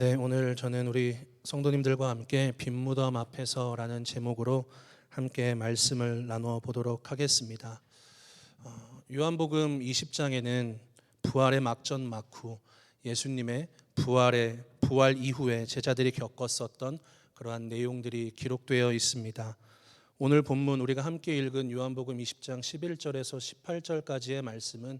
네, 오늘 저는 우리 성도님들과 함께 빈 무덤 앞에서라는 제목으로 함께 말씀을 나누어 보도록 하겠습니다. 요한복음 20장에는 부활의 막전 막후 예수님의 부활 이후에 제자들이 겪었었던 그러한 내용들이 기록되어 있습니다. 오늘 본문 우리가 함께 읽은 요한복음 20장 11절에서 18절까지의 말씀은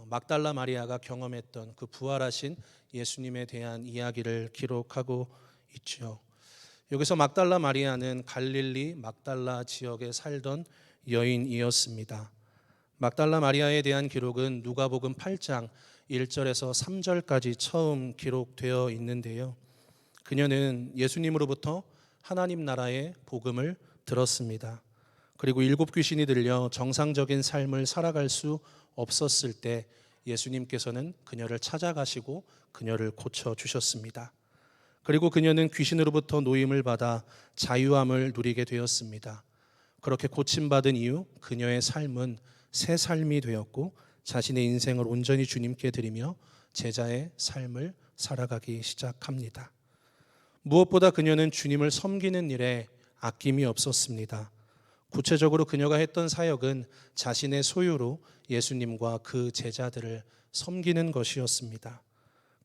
막달라 마리아가 경험했던 그 부활하신 예수님에 대한 이야기를 기록하고 있죠. 여기서 막달라 마리아는 갈릴리 막달라 지역에 살던 여인이었습니다. 막달라 마리아에 대한 기록은 누가복음 8장 1절에서 3절까지 처음 기록되어 있는데요. 그녀는 예수님으로부터 하나님 나라의 복음을 들었습니다. 그리고 7 귀신이 들려 정상적인 삶을 살아갈 수 없었을 때 예수님께서는 그녀를 찾아가시고 그녀를 고쳐주셨습니다. 그리고 그녀는 귀신으로부터 노임을 받아 자유함을 누리게 되었습니다. 그렇게 고침받은 이후 그녀의 삶은 새 삶이 되었고 자신의 인생을 온전히 주님께 드리며 제자의 삶을 살아가기 시작합니다. 무엇보다 그녀는 주님을 섬기는 일에 아낌이 없었습니다. 구체적으로 그녀가 했던 사역은 자신의 소유로 예수님과 그 제자들을 섬기는 것이었습니다.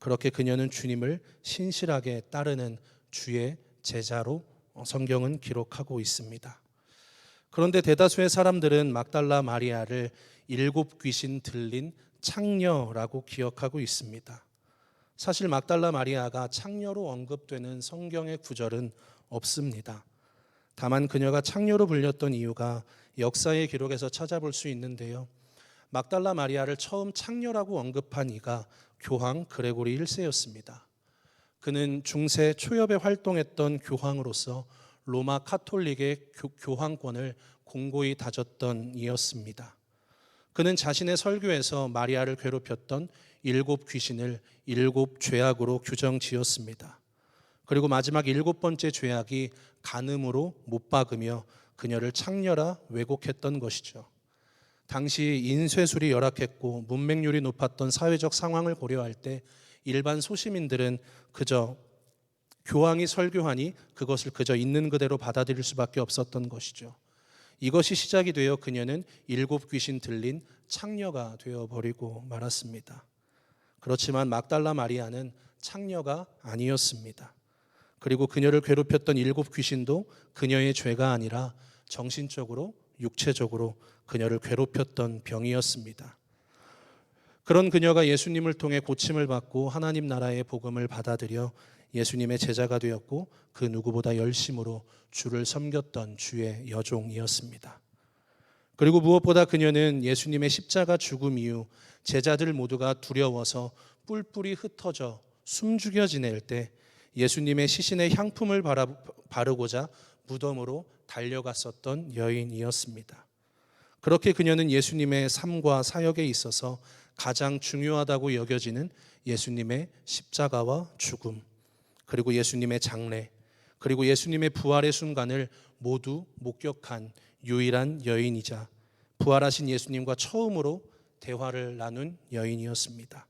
그렇게 그녀는 주님을 신실하게 따르는 주의 제자로 성경은 기록하고 있습니다. 그런데 대다수의 사람들은 막달라 마리아를 7 귀신 들린 창녀라고 기억하고 있습니다. 사실 막달라 마리아가 창녀로 언급되는 성경의 구절은 없습니다. 다만 그녀가 창녀로 불렸던 이유가 역사의 기록에서 찾아볼 수 있는데요. 막달라 마리아를 처음 창녀라고 언급한 이가 교황 그레고리 1세였습니다. 그는 중세 초엽에 활동했던 교황으로서 로마 카톨릭의 교황권을 공고히 다졌던 이였습니다. 그는 자신의 설교에서 마리아를 괴롭혔던 7 귀신을 7 죄악으로 규정지었습니다. 그리고 마지막 7번째 죄악이 간음으로 못 박으며 그녀를 창녀라 왜곡했던 것이죠. 당시 인쇄술이 열악했고 문맹률이 높았던 사회적 상황을 고려할 때 일반 소시민들은 그저 교황이 설교하니 그것을 그저 있는 그대로 받아들일 수밖에 없었던 것이죠. 이것이 시작이 되어 그녀는 7 귀신 들린 창녀가 되어버리고 말았습니다. 그렇지만 막달라 마리아는 창녀가 아니었습니다. 그리고 그녀를 괴롭혔던 7 귀신도 그녀의 죄가 아니라 정신적으로 육체적으로 그녀를 괴롭혔던 병이었습니다. 그런 그녀가 예수님을 통해 고침을 받고 하나님 나라의 복음을 받아들여 예수님의 제자가 되었고 그 누구보다 열심으로 주를 섬겼던 주의 여종이었습니다. 그리고 무엇보다 그녀는 예수님의 십자가 죽음 이후 제자들 모두가 두려워서 뿔뿔이 흩어져 숨죽여 지낼 때 예수님의 시신의 향품을 바르고자 무덤으로 달려갔었던 여인이었습니다. 그렇게 그녀는 예수님의 삶과 사역에 있어서 가장 중요하다고 여겨지는 예수님의 십자가와 죽음, 그리고 예수님의 장례, 그리고 예수님의 부활의 순간을 모두 목격한 유일한 여인이자 부활하신 예수님과 처음으로 대화를 나눈 여인이었습니다.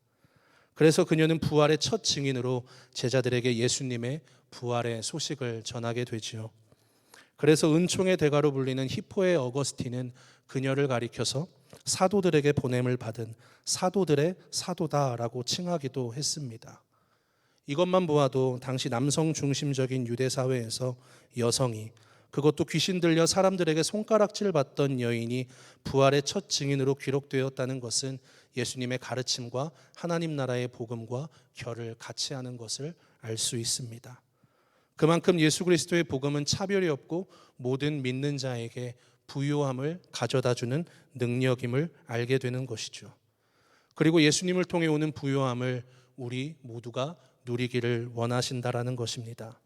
그래서 그녀는 부활의 첫 증인으로 제자들에게 예수님의 부활의 소식을 전하게 되지요. 그래서 은총의 대가로 불리는 히포의 어거스틴은 그녀를 가리켜서 사도들에게 보냄을 받은 사도들의 사도다라고 칭하기도 했습니다. 이것만 보아도 당시 남성 중심적인 유대 사회에서 여성이, 그것도 귀신 들려 사람들에게 손가락질 받던 여인이 부활의 첫 증인으로 기록되었다는 것은 예수님의 가르침과 하나님 나라의 복음과 결을 같이 하는 것을 알 수 있습니다. 그만큼 예수 그리스도의 복음은 차별이 없고 모든 믿는 자에게 부요함을 가져다주는 능력임을 알게 되는 것이죠. 그리고 예수님을 통해 오는 부요함을 우리 모두가 누리기를 원하신다라는 것입니다.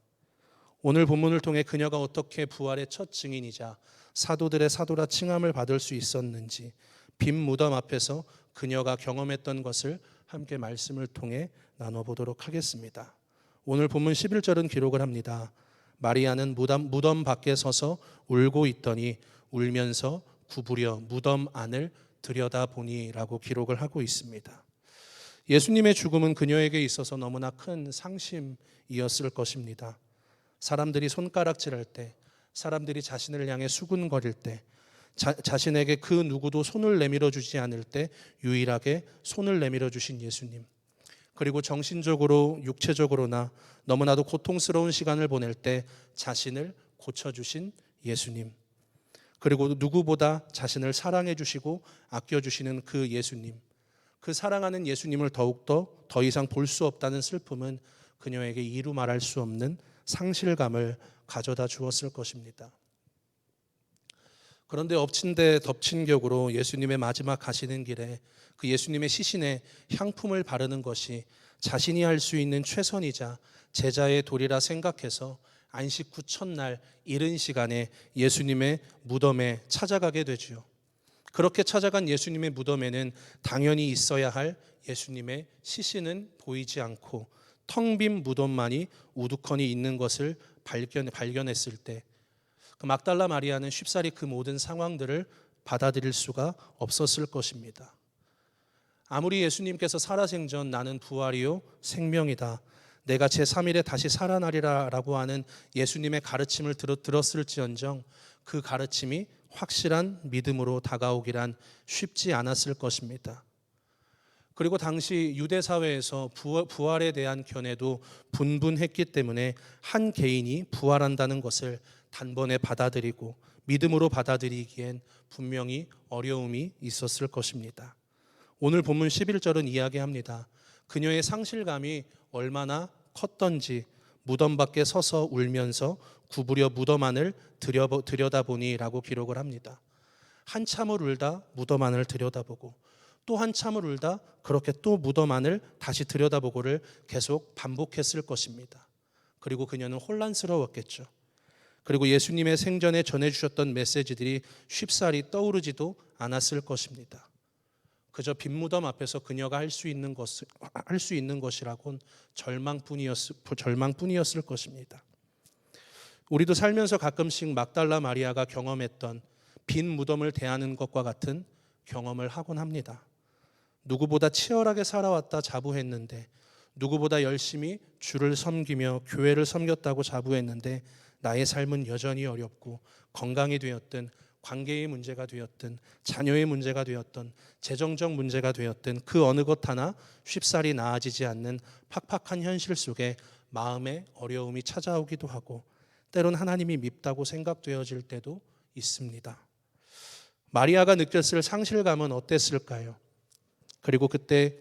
오늘 본문을 통해 그녀가 어떻게 부활의 첫 증인이자 사도들의 사도라 칭함을 받을 수 있었는지, 빈 무덤 앞에서 그녀가 경험했던 것을 함께 말씀을 통해 나눠보도록 하겠습니다. 오늘 본문 11절은 기록을 합니다. 마리아는 무덤 밖에 서서 울고 있더니 울면서 구부려 무덤 안을 들여다보니 라고 기록을 하고 있습니다. 예수님의 죽음은 그녀에게 있어서 너무나 큰 상심이었을 것입니다. 사람들이 손가락질할 때, 사람들이 자신을 향해 수군거릴 때, 자신에게 그 누구도 손을 내밀어 주지 않을 때 유일하게 손을 내밀어 주신 예수님, 그리고 정신적으로 육체적으로나 너무나도 고통스러운 시간을 보낼 때 자신을 고쳐주신 예수님, 그리고 누구보다 자신을 사랑해 주시고 아껴 주시는 그 예수님, 그 사랑하는 예수님을 더욱더 더 이상 볼 수 없다는 슬픔은 그녀에게 이루 말할 수 없는 상실감을 가져다 주었을 것입니다. 그런데 엎친 데 덮친 격으로 예수님의 마지막 가시는 길에 그 예수님의 시신에 향품을 바르는 것이 자신이 할 수 있는 최선이자 제자의 도리라 생각해서 안식 후 첫날 이른 시간에 예수님의 무덤에 찾아가게 되지요. 그렇게 찾아간 예수님의 무덤에는 당연히 있어야 할 예수님의 시신은 보이지 않고 텅 빈 무덤만이 우두커니 있는 것을 발견했을 때 그 막달라 마리아는 쉽사리 그 모든 상황들을 받아들일 수가 없었을 것입니다. 아무리 예수님께서 살아생전 나는 부활이요 생명이다, 내가 제3일에 다시 살아나리라 라고 하는 예수님의 가르침을 들었을지언정 그 가르침이 확실한 믿음으로 다가오기란 쉽지 않았을 것입니다. 그리고 당시 유대 사회에서 부활에 대한 견해도 분분했기 때문에 한 개인이 부활한다는 것을 단번에 받아들이고 믿음으로 받아들이기엔 분명히 어려움이 있었을 것입니다. 오늘 본문 11절은 이야기합니다. 그녀의 상실감이 얼마나 컸던지 무덤 밖에 서서 울면서 구부려 무덤 안을 들여다보니 라고 기록을 합니다. 한참을 울다 무덤 안을 들여다보고 또 한참을 울다 그렇게 또 무덤 안을 다시 들여다보고를 계속 반복했을 것입니다. 그리고 그녀는 혼란스러웠겠죠. 그리고 예수님의 생전에 전해주셨던 메시지들이 쉽사리 떠오르지도 않았을 것입니다. 그저 빈 무덤 앞에서 그녀가 할 수 있는 것이라곤 절망뿐이었을 것입니다. 우리도 살면서 가끔씩 막달라 마리아가 경험했던 빈 무덤을 대하는 것과 같은 경험을 하곤 합니다. 누구보다 치열하게 살아왔다 자부했는데, 누구보다 열심히 주를 섬기며 교회를 섬겼다고 자부했는데 나의 삶은 여전히 어렵고 건강이 되었든 관계의 문제가 되었든 자녀의 문제가 되었든 재정적 문제가 되었든 그 어느 것 하나 쉽사리 나아지지 않는 팍팍한 현실 속에 마음의 어려움이 찾아오기도 하고 때론 하나님이 밉다고 생각되어질 때도 있습니다. 마리아가 느꼈을 상실감은 어땠을까요? 그리고 그때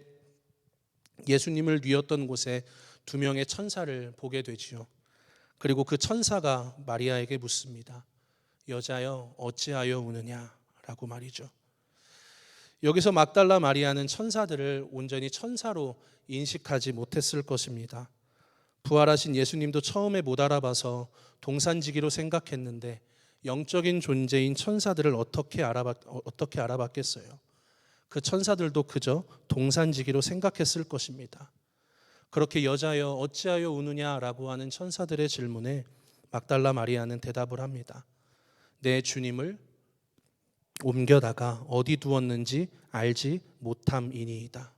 예수님을 뉘었던 곳에 두 명의 천사를 보게 되지요. 그리고 그 천사가 마리아에게 묻습니다. 여자여 어찌하여 우느냐 라고 말이죠. 여기서 막달라 마리아는 천사들을 온전히 천사로 인식하지 못했을 것입니다. 부활하신 예수님도 처음에 못 알아봐서 동산지기로 생각했는데 영적인 존재인 천사들을 어떻게 알아봤겠어요? 그 천사들도 그저 동산지기로 생각했을 것입니다. 그렇게 여자여 어찌하여 우느냐라고 하는 천사들의 질문에 막달라 마리아는 대답을 합니다. 내 주님을 옮겨다가 어디 두었는지 알지 못함이니이다.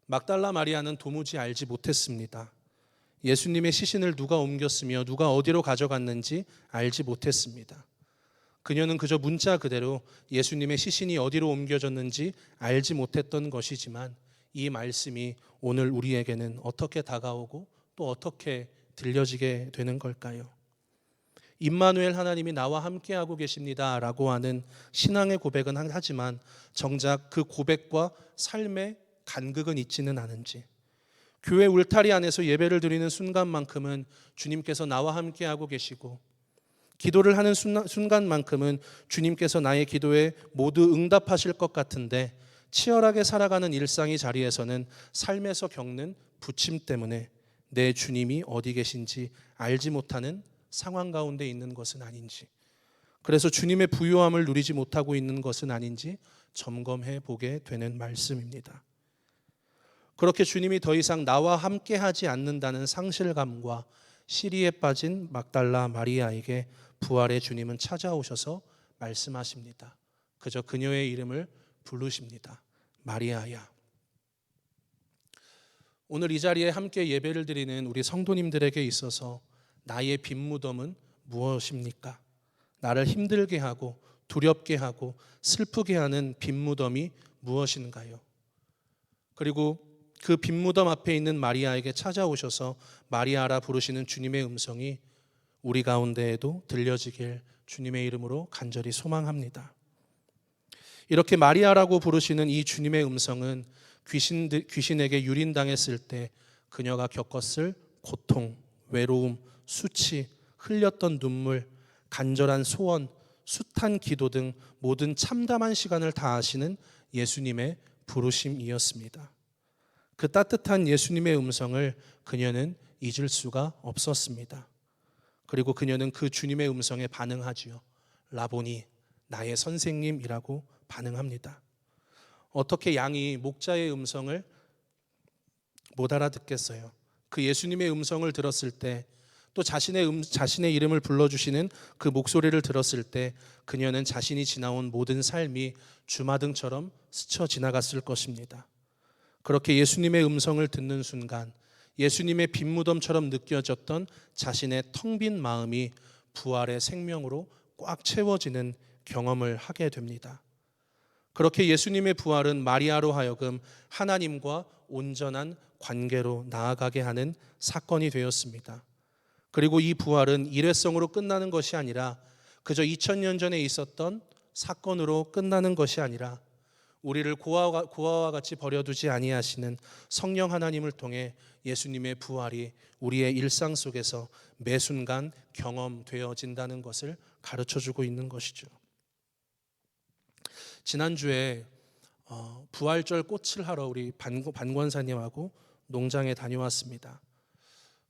막달라 마리아는 도무지 알지 못했습니다. 예수님의 시신을 누가 옮겼으며 누가 어디로 가져갔는지 알지 못했습니다. 그녀는 그저 문자 그대로 예수님의 시신이 어디로 옮겨졌는지 알지 못했던 것이지만 이 말씀이 오늘 우리에게는 어떻게 다가오고 또 어떻게 들려지게 되는 걸까요? 임마누엘 하나님이 나와 함께하고 계십니다 라고 하는 신앙의 고백은 하지만 정작 그 고백과 삶의 간극은 있지는 않은지, 교회 울타리 안에서 예배를 드리는 순간만큼은 주님께서 나와 함께하고 계시고 기도를 하는 순간만큼은 주님께서 나의 기도에 모두 응답하실 것 같은데 치열하게 살아가는 일상의 자리에서는 삶에서 겪는 부침 때문에 내 주님이 어디 계신지 알지 못하는 상황 가운데 있는 것은 아닌지, 그래서 주님의 부요함을 누리지 못하고 있는 것은 아닌지 점검해 보게 되는 말씀입니다. 그렇게 주님이 더 이상 나와 함께하지 않는다는 상실감과 시리에 빠진 막달라 마리아에게 부활의 주님은 찾아오셔서 말씀하십니다. 그저 그녀의 이름을 부르십니다. 마리아야. 오늘 이 자리에 함께 예배를 드리는 우리 성도님들에게 있어서 나의 빈 무덤은 무엇입니까? 나를 힘들게 하고 두렵게 하고 슬프게 하는 빈 무덤이 무엇인가요? 그리고 그 빈 무덤 앞에 있는 마리아에게 찾아오셔서 마리아라 부르시는 주님의 음성이 우리 가운데에도 들려지길 주님의 이름으로 간절히 소망합니다. 이렇게 마리아라고 부르시는 이 주님의 음성은 귀신에게 유린당했을 때 그녀가 겪었을 고통, 외로움, 수치, 흘렸던 눈물, 간절한 소원, 숱한 기도 등 모든 참담한 시간을 다 아시는 예수님의 부르심이었습니다. 그 따뜻한 예수님의 음성을 그녀는 잊을 수가 없었습니다. 그리고 그녀는 그 주님의 음성에 반응하지요. 라보니, 나의 선생님이라고 반응합니다. 어떻게 양이 목자의 음성을 못 알아듣겠어요? 그 예수님의 음성을 들었을 때, 또 자신의 이름을 불러주시는 그 목소리를 들었을 때 그녀는 자신이 지나온 모든 삶이 주마등처럼 스쳐 지나갔을 것입니다. 그렇게 예수님의 음성을 듣는 순간 예수님의 빈 무덤처럼 느껴졌던 자신의 텅 빈 마음이 부활의 생명으로 꽉 채워지는 경험을 하게 됩니다. 그렇게 예수님의 부활은 마리아로 하여금 하나님과 온전한 관계로 나아가게 하는 사건이 되었습니다. 그리고 이 부활은 일회성으로 끝나는 것이 아니라 그저 2000년 전에 있었던 사건으로 끝나는 것이 아니라 우리를 고아와 같이 버려두지 아니하시는 성령 하나님을 통해 예수님의 부활이 우리의 일상 속에서 매 순간 경험되어진다는 것을 가르쳐주고 있는 것이죠. 지난주에 부활절 꽃을 하러 우리 반권사님하고 농장에 다녀왔습니다.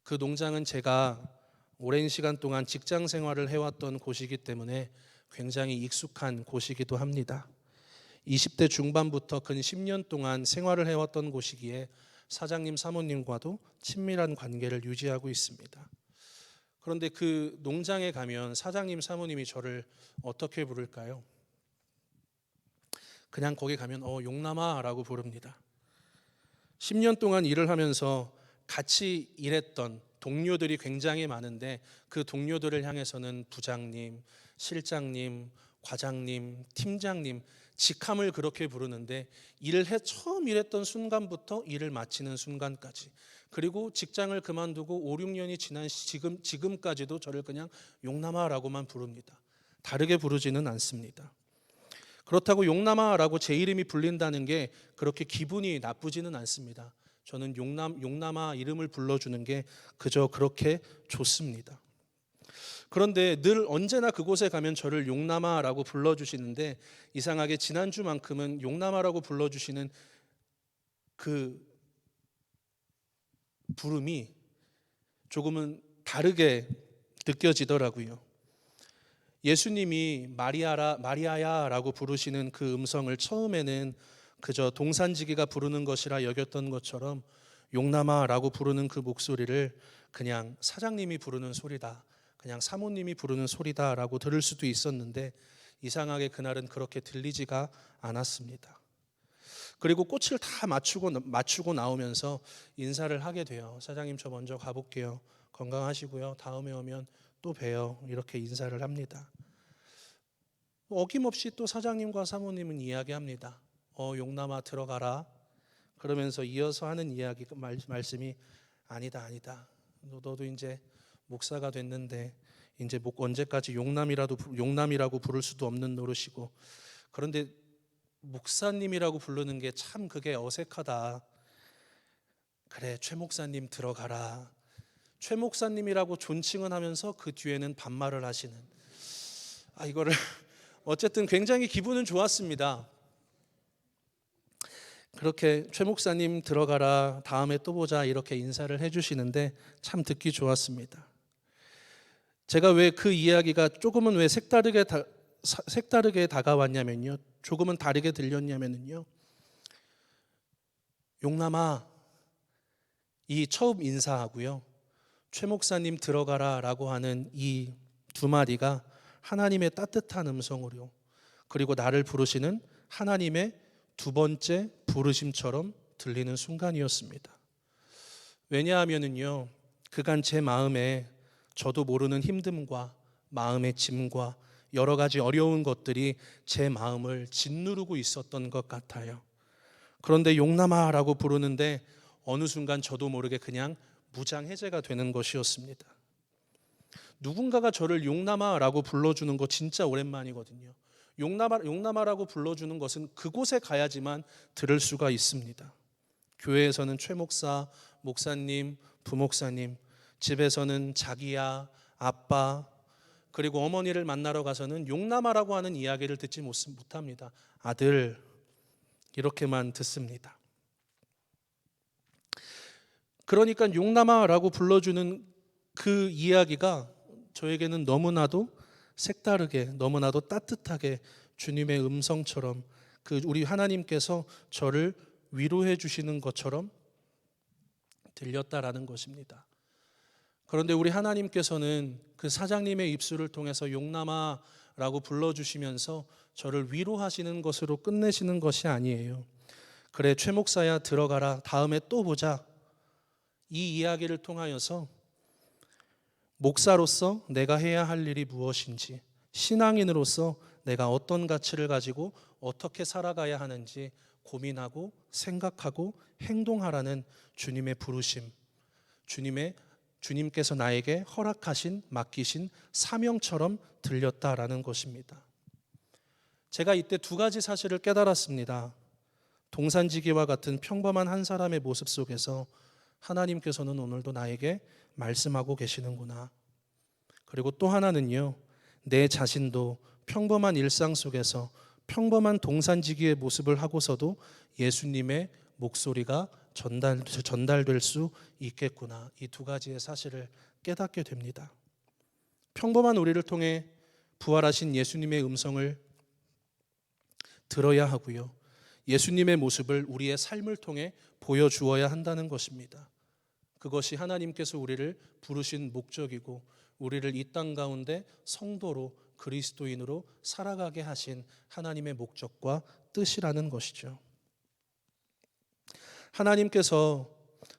그 농장은 제가 오랜 시간 동안 직장 생활을 해왔던 곳이기 때문에 굉장히 익숙한 곳이기도 합니다. 20대 중반부터 근 10년 동안 생활을 해왔던 곳이기에 사장님, 사모님과도 친밀한 관계를 유지하고 있습니다. 그런데 그 농장에 가면 사장님, 사모님이 저를 어떻게 부를까요? 그냥 거기 가면 용남아라고 부릅니다. 10년 동안 일을 하면서 같이 일했던 동료들이 굉장히 많은데 그 동료들을 향해서는 부장님, 실장님, 과장님, 팀장님 직함을 그렇게 부르는데 처음 일했던 순간부터 일을 마치는 순간까지, 그리고 직장을 그만두고 5, 6년이 지난 지금까지도 저를 그냥 용남아라고만 부릅니다. 다르게 부르지는 않습니다. 그렇다고 용남아라고 제 이름이 불린다는 게 그렇게 기분이 나쁘지는 않습니다. 저는 용남아 이름을 불러주는 게 그저 그렇게 좋습니다. 그런데 늘 언제나 그곳에 가면 저를 용남아라고 불러주시는데 이상하게 지난주만큼은 용남아라고 불러주시는 그 부름이 조금은 다르게 느껴지더라고요. 예수님이 마리아야라고 부르시는 그 음성을 처음에는 그저 동산지기가 부르는 것이라 여겼던 것처럼 용남아라고 부르는 그 목소리를 그냥 사장님이 부르는 소리다, 그냥 사모님이 부르는 소리다라고 들을 수도 있었는데 이상하게 그날은 그렇게 들리지가 않았습니다. 그리고 꽃을 다 맞추고 나오면서 인사를 하게 돼요. 사장님, 저 먼저 가볼게요. 건강하시고요. 다음에 오면 또 봬요. 이렇게 인사를 합니다. 어김없이 또 사장님과 사모님은 이야기합니다. 용남아 들어가라. 그러면서 이어서 하는 이야기 말씀이 아니다. 너도 이제 목사가 됐는데 이제 언제까지 용남이라고 부를 수도 없는 노릇이고, 그런데 목사님이라고 부르는 게 참 그게 어색하다. 그래, 최 목사님 들어가라. 최 목사님이라고 존칭은 하면서 그 뒤에는 반말을 하시는, 이거를 어쨌든 굉장히 기분은 좋았습니다. 그렇게 최 목사님 들어가라, 다음에 또 보자, 이렇게 인사를 해주시는데 참 듣기 좋았습니다. 제가 왜 그 이야기가 조금은 왜 색다르게 다가왔냐면요, 조금은 다르게 들렸냐면요, 용남아 이 처음 인사하고요, 최 목사님 들어가라 라고 하는 이 두 마디가 하나님의 따뜻한 음성으로, 그리고 나를 부르시는 하나님의 두 번째 부르심처럼 들리는 순간이었습니다. 왜냐하면은요, 그간 제 마음에 저도 모르는 힘듦과 마음의 짐과 여러 가지 어려운 것들이 제 마음을 짓누르고 있었던 것 같아요. 그런데 용남아라고 부르는데 어느 순간 저도 모르게 그냥 무장해제가 되는 것이었습니다. 누군가가 저를 용남아라고 불러주는 거 진짜 오랜만이거든요. 용남아라고 불러주는 것은 그곳에 가야지만 들을 수가 있습니다. 교회에서는 최 목사, 목사님, 부목사님, 집에서는 자기야, 아빠, 그리고 어머니를 만나러 가서는 용남아라고 하는 이야기를 듣지 못합니다. 아들, 이렇게만 듣습니다. 그러니까 용남아라고 불러주는 그 이야기가 저에게는 너무나도 색다르게, 너무나도 따뜻하게 주님의 음성처럼 그 우리 하나님께서 저를 위로해 주시는 것처럼 들렸다라는 것입니다. 그런데 우리 하나님께서는 그 사장님의 입술을 통해서 용남아라고 불러주시면서 저를 위로하시는 것으로 끝내시는 것이 아니에요. 그래, 최 목사야 들어가라, 다음에 또 보자. 이 이야기를 통하여서 목사로서 내가 해야 할 일이 무엇인지, 신앙인으로서 내가 어떤 가치를 가지고 어떻게 살아가야 하는지 고민하고 생각하고 행동하라는 주님의 부르심, 주님께서 나에게 허락하신, 맡기신 사명처럼 들렸다라는 것입니다. 제가 이때 두 가지 사실을 깨달았습니다. 동산지기와 같은 평범한 한 사람의 모습 속에서 하나님께서는 오늘도 나에게 말씀하고 계시는구나. 그리고 또 하나는요, 내 자신도 평범한 일상 속에서 평범한 동산지기의 모습을 하고서도 예수님의 목소리가 전달될 수 있겠구나. 이 두 가지의 사실을 깨닫게 됩니다. 평범한 우리를 통해 부활하신 예수님의 음성을 들어야 하고요, 예수님의 모습을 우리의 삶을 통해 보여주어야 한다는 것입니다. 그것이 하나님께서 우리를 부르신 목적이고 우리를 이 땅 가운데 성도로 그리스도인으로 살아가게 하신 하나님의 목적과 뜻이라는 것이죠. 하나님께서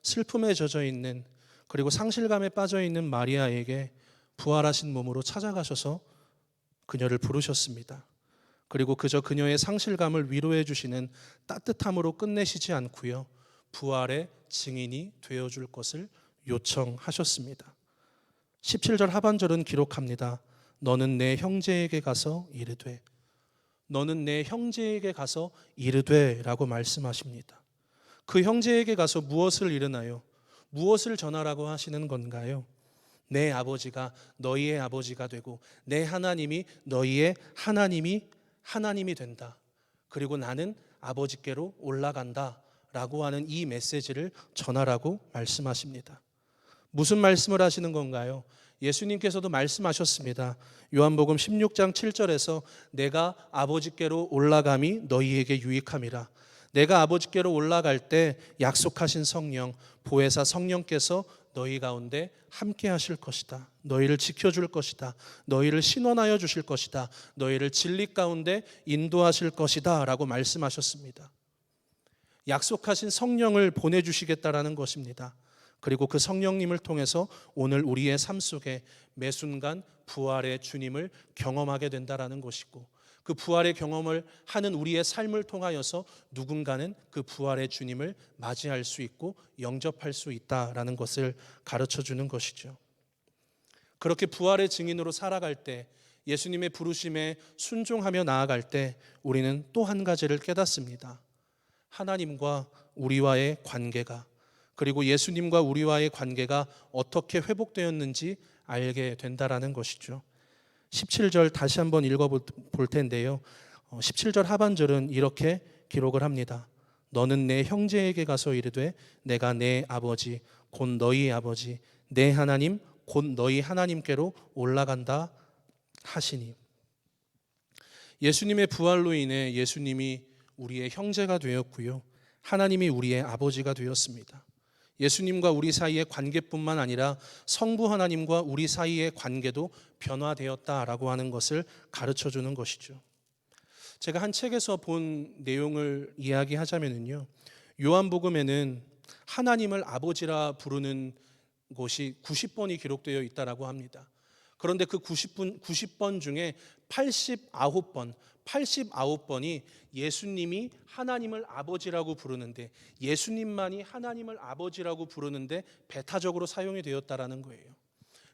슬픔에 젖어 있는, 그리고 상실감에 빠져 있는 마리아에게 부활하신 몸으로 찾아가셔서 그녀를 부르셨습니다. 그리고 그저 그녀의 상실감을 위로해 주시는 따뜻함으로 끝내시지 않고요, 부활의 증인이 되어줄 것을 요청하셨습니다. 17절 하반절은 기록합니다. 너는 내 형제에게 가서 이르되, 너는 내 형제에게 가서 이르되 라고 말씀하십니다. 그 형제에게 가서 무엇을 이르나요? 무엇을 전하라고 하시는 건가요? 내 아버지가 너희의 아버지가 되고 내 하나님이 너희의 하나님이 된다. 그리고 나는 아버지께로 올라간다 라고 하는 이 메시지를 전하라고 말씀하십니다. 무슨 말씀을 하시는 건가요? 예수님께서도 말씀하셨습니다. 요한복음 16장 7절에서 내가 아버지께로 올라감이 너희에게 유익함이라. 내가 아버지께로 올라갈 때 약속하신 성령, 보혜사 성령께서 너희 가운데 함께 하실 것이다. 너희를 지켜줄 것이다. 너희를 신원하여 주실 것이다. 너희를 진리 가운데 인도하실 것이다 라고 말씀하셨습니다. 약속하신 성령을 보내주시겠다라는 것입니다. 그리고 그 성령님을 통해서 오늘 우리의 삶 속에 매 순간 부활의 주님을 경험하게 된다라는 것이고, 그 부활의 경험을 하는 우리의 삶을 통하여서 누군가는 그 부활의 주님을 맞이할 수 있고 영접할 수 있다라는 것을 가르쳐 주는 것이죠. 그렇게 부활의 증인으로 살아갈 때, 예수님의 부르심에 순종하며 나아갈 때 우리는 또 한 가지를 깨닫습니다. 하나님과 우리와의 관계가, 그리고 예수님과 우리와의 관계가 어떻게 회복되었는지 알게 된다라는 것이죠. 17절 다시 한번 읽어볼 텐데요, 17절 하반절은 이렇게 기록을 합니다. 너는 내 형제에게 가서 이르되 내가 내 아버지 곧 너희 아버지 내 하나님 곧 너희 하나님께로 올라간다 하시니. 예수님의 부활로 인해 예수님이 우리의 형제가 되었고요, 하나님이 우리의 아버지가 되었습니다. 예수님과 우리 사이의 관계뿐만 아니라 성부 하나님과 우리 사이의 관계도 변화되었다라고 하는 것을 가르쳐 주는 것이죠. 제가 한 책에서 본 내용을 이야기하자면요, 요한복음에는 하나님을 아버지라 부르는 곳이 90번이 기록되어 있다라고 합니다. 그런데 그 90번 중에 89번이 예수님이 하나님을 아버지라고 부르는데, 예수님만이 하나님을 아버지라고 부르는데 배타적으로 사용이 되었다라는 거예요.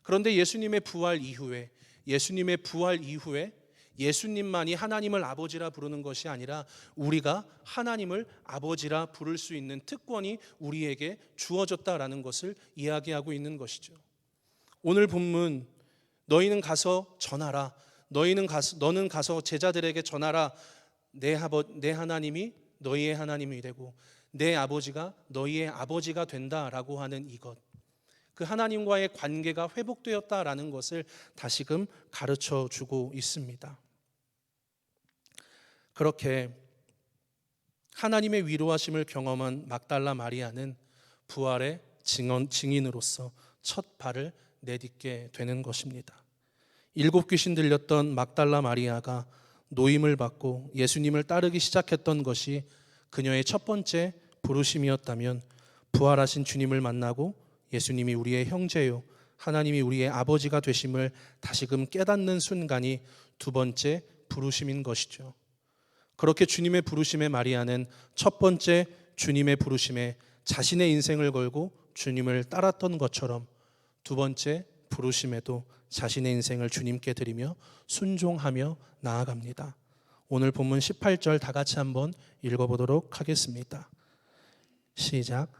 그런데 예수님의 부활 이후에 예수님만이 하나님을 아버지라 부르는 것이 아니라 우리가 하나님을 아버지라 부를 수 있는 특권이 우리에게 주어졌다라는 것을 이야기하고 있는 것이죠. 오늘 본문, 너희는 가서 전하라, 너는 가서 제자들에게 전하라, 내 하나님이 너희의 하나님이 되고 내 아버지가 너희의 아버지가 된다라고 하는 이것, 그 하나님과의 관계가 회복되었다라는 것을 다시금 가르쳐 주고 있습니다. 그렇게 하나님의 위로하심을 경험한 막달라 마리아는 부활의 증인으로서 첫 발을 내딛게 되는 것입니다. 7 귀신 들렸던 막달라 마리아가 노임을 받고 예수님을 따르기 시작했던 것이 그녀의 첫 번째 부르심이었다면, 부활하신 주님을 만나고 예수님이 우리의 형제요 하나님이 우리의 아버지가 되심을 다시금 깨닫는 순간이 두 번째 부르심인 것이죠. 그렇게 주님의 부르심에 마리아는 첫 번째 주님의 부르심에 자신의 인생을 걸고 주님을 따랐던 것처럼 두 번째 부르심에도 자신의 인생을 주님께 드리며 순종하며 나아갑니다. 오늘 본문 18절 다 같이 한번 읽어보도록 하겠습니다. 시작.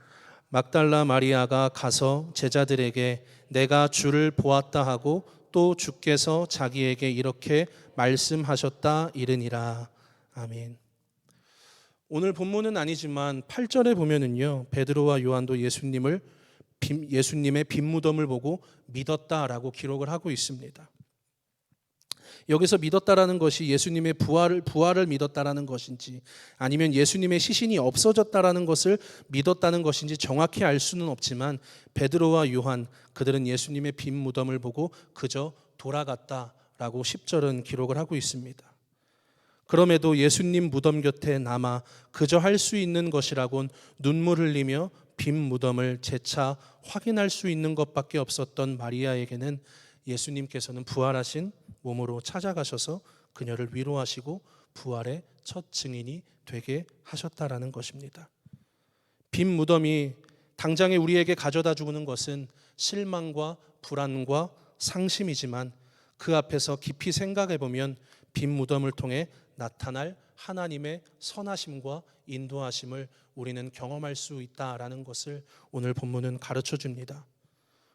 막달라 마리아가 가서 제자들에게 내가 주를 보았다 하고 또 주께서 자기에게 이렇게 말씀하셨다 이르니라. 아멘. 오늘 본문은 아니지만 8절에 보면은요, 베드로와 요한도 예수님의 빈무덤을 보고 믿었다라고 기록을 하고 있습니다. 여기서 믿었다라는 것이 예수님의 부활을 믿었다라는 것인지 아니면 예수님의 시신이 없어졌다라는 것을 믿었다는 것인지 정확히 알 수는 없지만, 베드로와 요한 그들은 예수님의 빈 무덤을 보고 그저 돌아갔다라고 10절은 기록을 하고 있습니다. 그럼에도 예수님 무덤 곁에 남아 그저 할 수 있는 것이라곤 눈물 흘리며 빈 무덤을 재차 확인할 수 있는 것밖에 없었던 마리아에게는 예수님께서는 부활하신 몸으로 찾아가셔서 그녀를 위로하시고 부활의 첫 증인이 되게 하셨다라는 것입니다. 빈 무덤이 당장에 우리에게 가져다 주는 것은 실망과 불안과 상심이지만, 그 앞에서 깊이 생각해 보면 빈 무덤을 통해 나타날 하나님의 선하심과 인도하심을 우리는 경험할 수 있다라는 것을 오늘 본문은 가르쳐 줍니다.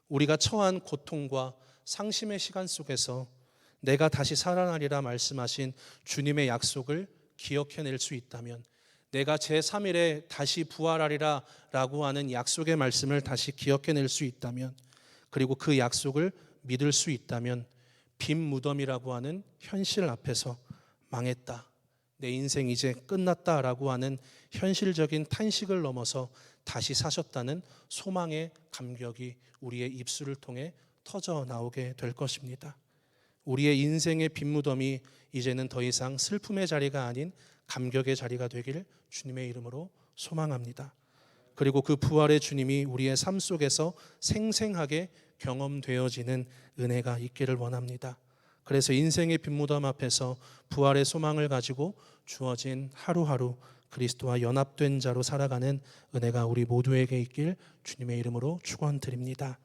우리가 처한 고통과 상심의 시간 속에서 내가 다시 살아나리라 말씀하신 주님의 약속을 기억해낼 수 있다면, 내가 제3일에 다시 부활하리라 라고 하는 약속의 말씀을 다시 기억해낼 수 있다면, 그리고 그 약속을 믿을 수 있다면, 빈 무덤이라고 하는 현실 앞에서 망했다, 내 인생 이제 끝났다라고 하는 현실적인 탄식을 넘어서 다시 사셨다는 소망의 감격이 우리의 입술을 통해 터져 나오게 될 것입니다. 우리의 인생의 빈 무덤이 이제는 더 이상 슬픔의 자리가 아닌 감격의 자리가 되길 주님의 이름으로 소망합니다. 그리고 그 부활의 주님이 우리의 삶 속에서 생생하게 경험되어지는 은혜가 있기를 원합니다. 그래서 인생의 빈 무덤 앞에서 부활의 소망을 가지고 주어진 하루하루 그리스도와 연합된 자로 살아가는 은혜가 우리 모두에게 있길 주님의 이름으로 축원드립니다.